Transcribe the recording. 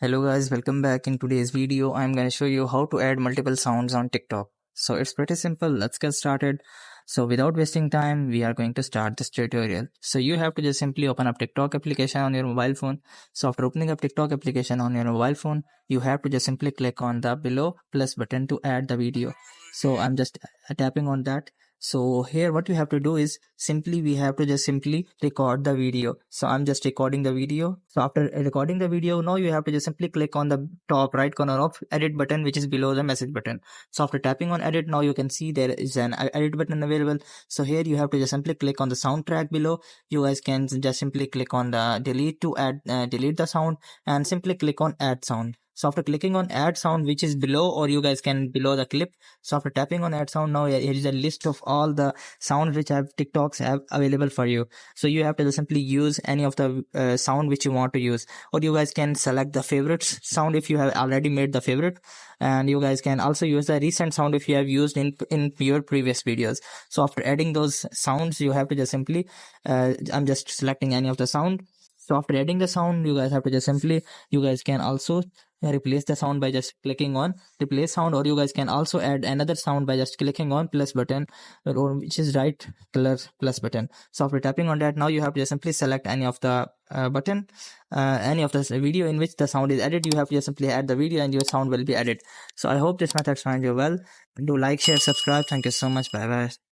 Hello guys, welcome back. In today's video, I'm going to show you how to add multiple sounds on TikTok. So it's pretty simple. Let's get started. So without wasting time, we are going to start this tutorial. So you have to just simply open up TikTok application on your mobile phone. So after opening up TikTok application on your mobile phone, you have to just simply click on the below plus button to add the video. So I'm just tapping on that. So here what we have to do is simply we have to just simply record the video. So I'm just recording the video. So after recording the video, now you have to just simply click on the top right corner of edit button, which is below the message button. So after tapping on edit, now you can see there is an edit button available. So here you have to just simply click on the soundtrack below. You guys can just simply click on the delete to add delete the sound, and simply click on add sound. So after clicking on add sound, which is below, or you guys can below the clip. So after tapping on add sound, now here is a list of all the sounds which have TikToks have available for you. So you have to simply use any of the sound which you want to use, or you guys can select the favorites sound if you have already made the favorite, and you guys can also use the recent sound if you have used in your previous videos. So after adding those sounds, you have to just simply I'm just selecting any of the sound. So after adding the sound, you guys have to just simply, you guys can also replace the sound by just clicking on replace sound, or you guys can also add another sound by just clicking on plus button, or which is right color plus button. So after tapping on that, now you have to just simply select any of the button, any of the video in which the sound is added. You have to just simply add the video and your sound will be added. So I hope this method finds you well. Do like, share, subscribe. Thank you so much. Bye bye.